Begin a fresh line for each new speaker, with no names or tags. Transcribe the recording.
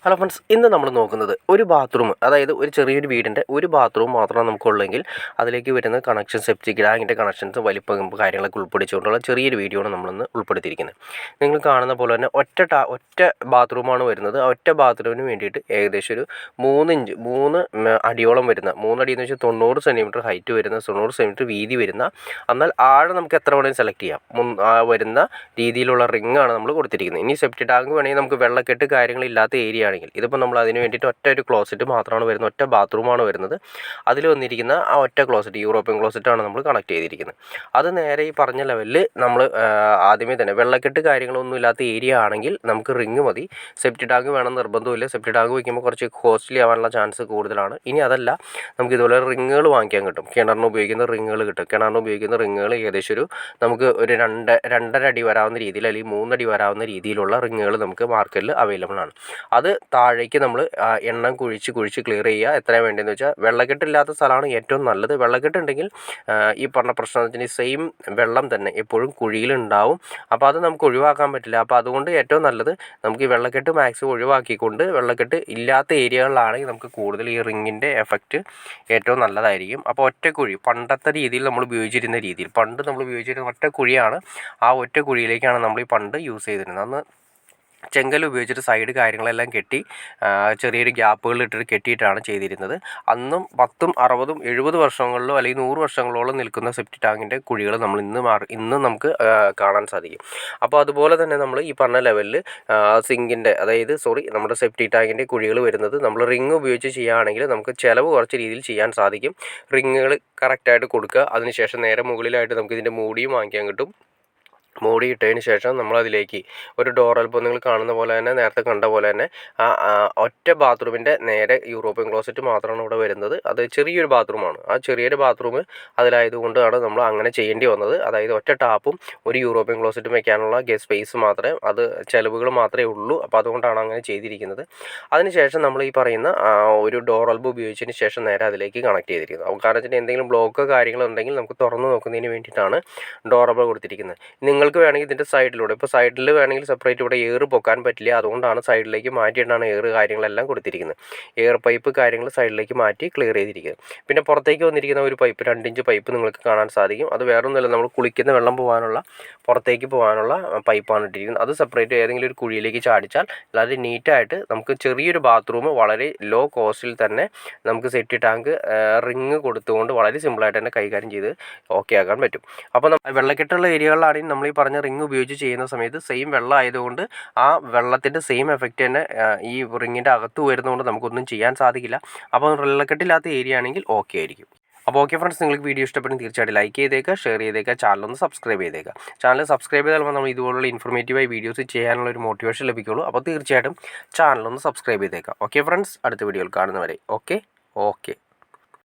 Hello friends, ഇന്ന് നമ്മൾ നോക്കുന്നത് ഒരു ബാത്റൂം, അതായത് ഒരു ചെറിയൊരു വീടിൻ്റെ ഒരു ബാത്റൂം മാത്രം നമുക്കുള്ളെങ്കിൽ അതിലേക്ക് വരുന്ന കണക്ഷൻ, സെപ്റ്റിക് ടാങ്കിൻ്റെ കണക്ഷൻസ്, വലിപ്പം, കാര്യങ്ങളൊക്കെ ഉൾപ്പെടുത്തിക്കൊണ്ടുള്ള ചെറിയൊരു വീഡിയോ ആണ് നമ്മളിന്ന് ഉൾപ്പെടുത്തിയിരിക്കുന്നത്. നിങ്ങൾ കാണുന്ന പോലെ തന്നെ ഒറ്റ ബാത്റൂമാണ് വരുന്നത്. ആ ഒറ്റ ബാത്റൂമിന് വേണ്ടിയിട്ട് ഏകദേശം ഒരു 3 അടിയോളം വരുന്ന, 3 അടി എന്ന് വെച്ചാൽ 90 സെൻറ്റിമീറ്റർ ഹൈറ്റ് വരുന്ന, 90 സെൻറ്റിമീറ്റർ വീതി വരുന്ന, എന്നാൽ ആഴം നമുക്ക് എത്ര വേണമെങ്കിലും സെലക്ട് ചെയ്യാം, വരുന്ന രീതിയിലുള്ള റിങ്ങാണ് നമ്മൾ കൊടുത്തിരിക്കുന്നത്. ഇനി സെപ്റ്റിക് ടാങ്ക് വേണമെങ്കിൽ നമുക്ക് വെള്ളക്കെട്ട് കാര്യങ്ങളില്ലാത്ത ഏരിയ ആണെങ്കിൽ, ഇതിപ്പോൾ നമ്മൾ അതിന് വേണ്ടിയിട്ട് ഒരു ക്ലോസറ്റ് മാത്രമാണ് വരുന്നത്, ഒറ്റ ബാത്റൂമാണ് വരുന്നത്. അതിൽ വന്നിരിക്കുന്ന ആ ഒറ്റ ക്ലോസറ്റ്, യൂറോപ്യൻ ക്ലോസറ്റാണ് നമ്മൾ കണക്ട് ചെയ്തിരിക്കുന്നത്. അത് നേരെ ഈ പറഞ്ഞ ലെവലിൽ നമ്മൾ ആദ്യമേ തന്നെ വെള്ളക്കെട്ട് കാര്യങ്ങളൊന്നും ഇല്ലാത്ത ഏരിയ ആണെങ്കിൽ നമുക്ക് റിങ് മതി. സെപ്റ്റിക് ടാങ്ക് വേണം നിർബന്ധമില്ല. സെപ്റ്റിക് ടാങ്ക് വയ്ക്കുമ്പോൾ കുറച്ച് കോസ്റ്റ്ലി ആവാനുള്ള ചാൻസ് കൂടുതലാണ്. ഇനി അതല്ല, നമുക്ക് ഇതുപോലെ റിങ്ങുകൾ വാങ്ങിക്കാൻ കിട്ടും. കിണറിന് ഉപയോഗിക്കുന്ന റിങ്ങുകൾ കിട്ടും. കിണറിന് ഉപയോഗിക്കുന്ന റിങ്ങുകൾ ഏകദേശം നമുക്ക് ഒരു 2.5 അടി വരാവുന്ന രീതിയിൽ, അല്ലെങ്കിൽ 3 അടി വരാവുന്ന രീതിയിലുള്ള റിങ്ങുകൾ നമുക്ക് മാർക്കറ്റിൽ അവൈലബിൾ ആണ്. അത് താഴേക്ക് നമ്മൾ എണ്ണം കുഴിച്ച് ക്ലിയർ ചെയ്യുക. എത്രയാണ് വേണ്ടതെന്ന് വെച്ചാൽ, വെള്ളക്കെട്ടില്ലാത്ത സ്ഥലമാണ് ഏറ്റവും നല്ലത്. വെള്ളക്കെട്ടുണ്ടെങ്കിൽ ഈ പറഞ്ഞ പ്രശ്നത്തിന് സെയിം വെള്ളം തന്നെ എപ്പോഴും കുഴിയിലുണ്ടാവും. അപ്പോൾ അത് നമുക്ക് ഒഴിവാക്കാൻ പറ്റില്ല. അപ്പോൾ അതുകൊണ്ട് ഏറ്റവും നല്ലത് നമുക്ക് ഈ വെള്ളക്കെട്ട് മാക്സിമം ഒഴിവാക്കിക്കൊണ്ട്, വെള്ളക്കെട്ട് ഇല്ലാത്ത ഏരിയകളിലാണെങ്കിൽ നമുക്ക് കൂടുതൽ ഈ റിങ്ങിൻ്റെ എഫക്റ്റ് ഏറ്റവും നല്ലതായിരിക്കും. അപ്പോൾ ഒറ്റക്കുഴി, പണ്ടത്തെ രീതിയിൽ നമ്മൾ ഉപയോഗിച്ചിരുന്ന രീതിയിൽ, പണ്ട് നമ്മൾ ഉപയോഗിച്ചിരുന്ന ഒറ്റ കുഴിയാണ്. ആ ഒറ്റ കുഴിയിലേക്കാണ് നമ്മൾ ഈ പണ്ട് യൂസ് ചെയ്തിരുന്നത്. അന്ന് ചെങ്കൽ ഉപയോഗിച്ചിട്ട് സൈഡ് കാര്യങ്ങളെല്ലാം കെട്ടി ചെറിയൊരു ഗ്യാപ്പുകൾ ഇട്ടിട്ട് കെട്ടിയിട്ടാണ് ചെയ്തിരുന്നത്. അന്നും 10, 60, 70 വർഷങ്ങളിലോ അല്ലെങ്കിൽ 100 വർഷങ്ങളോളം നിൽക്കുന്ന സെപ്റ്റിക് ടാങ്കിൻ്റെ കുഴികൾ നമ്മൾ ഇന്ന് നമുക്ക് കാണാൻ സാധിക്കും. അപ്പോൾ അതുപോലെ തന്നെ നമ്മൾ ഈ പറഞ്ഞ ലെവലിൽ നമ്മുടെ സെപ്റ്റിക് ടാങ്കിൻ്റെ കുഴികൾ വരുന്നത് നമ്മൾ റിങ് ഉപയോഗിച്ച് ചെയ്യുകയാണെങ്കിൽ നമുക്ക് ചിലവ് കുറച്ച് രീതിയിൽ ചെയ്യാൻ സാധിക്കും. റിങ്ങുകൾ കറക്റ്റായിട്ട് കൊടുക്കുക. അതിനുശേഷം നേരെ മുകളിലായിട്ട് നമുക്ക് ഇതിൻ്റെ മൂടിയും വാങ്ങിക്കാൻ കിട്ടും. മൂടി ഇട്ടതിന് ശേഷം നമ്മളതിലേക്ക് ഒരു ഡോർ എൽബോ, നിങ്ങൾ കാണുന്ന പോലെ തന്നെ, നേരത്തെ കണ്ട പോലെ തന്നെ ഒറ്റ ബാത്റൂമിൻ്റെ നേരെ യൂറോപ്യൻ ക്ലോസറ്റ് മാത്രമാണ് ഇവിടെ വരുന്നത്. അത് ചെറിയൊരു ബാത്റൂമാണ്. ആ ചെറിയൊരു ബാത്റൂം അതിലായതുകൊണ്ടാണ് നമ്മൾ അങ്ങനെ ചെയ്യേണ്ടി വന്നത്. അതായത് ഒറ്റ ടാപ്പും ഒരു യൂറോപ്യൻ ക്ലോസറ്റും വയ്ക്കാനുള്ള സ്പേസ് മാത്രമേ, അത് ചിലവുകൾ മാത്രമേ ഉള്ളൂ. അപ്പോൾ അതുകൊണ്ടാണ് അങ്ങനെ ചെയ്തിരിക്കുന്നത്. അതിനുശേഷം നമ്മൾ ഈ പറയുന്ന ഒരു ഡോർ എൽബോ ഉപയോഗിച്ചതിന് ശേഷം നേരെ അതിലേക്ക് കണക്ട് ചെയ്തിരിക്കുന്നത്. കാരണം വെച്ചാൽ എന്തെങ്കിലും ബ്ലോക്കോ കാര്യങ്ങളോ ഉണ്ടെങ്കിൽ നമുക്ക് തുറന്ന് നോക്കുന്നതിന് വേണ്ടിയിട്ടാണ് ഡോർ എൽബോ കൊടുത്തിരിക്കുന്നത്. നിങ്ങൾക്ക് വേണമെങ്കിൽ ഇതിൻ്റെ സൈഡിലൂടെ, ഇപ്പോൾ സൈഡിൽ വേണമെങ്കിൽ സെപ്പറേറ്റ് ഇവിടെ എയർ പൊക്കാൻ പറ്റില്ല. അതുകൊണ്ടാണ് സൈഡിലേക്ക് മാറ്റിയിട്ടാണ് എയർ കാര്യങ്ങളെല്ലാം കൊടുത്തിരിക്കുന്നത്. എയർ പൈപ്പ് കാര്യങ്ങൾ സൈഡിലേക്ക് മാറ്റി ക്ലിയർ ചെയ്തിരിക്കുന്നത്. പിന്നെ പുറത്തേക്ക് വന്നിരിക്കുന്ന ഒരു പൈപ്പ്, 2 ഇഞ്ച് പൈപ്പ് നിങ്ങൾക്ക് കാണാൻ സാധിക്കും. അത് വേറൊന്നുമല്ല, നമ്മൾ കുളിക്കുന്ന വെള്ളം പുറത്തേക്ക് പോകാനുള്ള പൈപ്പാണ് ഇട്ടിരിക്കുന്നത്. അത് സെപ്പറേറ്റ് ഏതെങ്കിലും ഒരു കുഴിയിലേക്ക് ചാടിച്ചാൽ വളരെ നീറ്റായിട്ട് നമുക്ക് ചെറിയൊരു ബാത്റൂം വളരെ ലോ കോസ്റ്റിൽ തന്നെ നമുക്ക് സെപ്റ്റിക് ടാങ്ക് റിങ് കൊടുത്തുകൊണ്ട് വളരെ സിമ്പിളായിട്ട് തന്നെ കൈകാര്യം ചെയ്ത് ഓക്കെ ആക്കാൻ പറ്റും. അപ്പോൾ വെള്ളക്കെട്ടുള്ള ഏരിയകളിലാണെങ്കിൽ നമ്മൾ ഈ പറഞ്ഞ റിങ് ഉപയോഗിച്ച് ചെയ്യുന്ന സമയത്ത് സെയിം വെള്ളം ആയതുകൊണ്ട് ആ വെള്ളത്തിൻ്റെ സെയിം എഫക്റ്റ് തന്നെ ഈ റിങ്ങിൻ്റെ അകത്ത് വരുന്നതുകൊണ്ട് നമുക്കൊന്നും ചെയ്യാൻ സാധിക്കില്ല. അപ്പോൾ വെള്ളക്കെട്ടില്ലാത്ത ഏരിയ ആണെങ്കിൽ ഓക്കെ ആയിരിക്കും. അപ്പോൾ ഓക്കെ ഫ്രണ്ട്സ്, നിങ്ങൾക്ക് വീഡിയോ ഇഷ്ടപ്പെടും തീർച്ചയായിട്ടും ലൈക്ക് ചെയ്തേക്കുക, ഷെയർ ചെയ്തേക്കുക, ചാനലൊന്ന് സബ്സ്ക്രൈബ് ചെയ്തേക്കുക. ചാനൽ സബ്സ്ക്രൈബ് ചെയ്താൽ നമ്മൾ ഇതുപോലുള്ള ഇൻഫോർമേറ്റീവായി വീഡിയോസ് ചെയ്യാനുള്ള ഒരു മോട്ടിവേഷൻ ലഭിക്കുള്ളൂ. അപ്പോൾ തീർച്ചയായിട്ടും ചാനലൊന്ന് സബ്സ്ക്രൈബ് ചെയ്തേക്കുക. ഓക്കെ ഫ്രണ്ട്സ്, അടുത്ത വീഡിയോയിൽ കാണുന്നവരെ ഓക്കെ.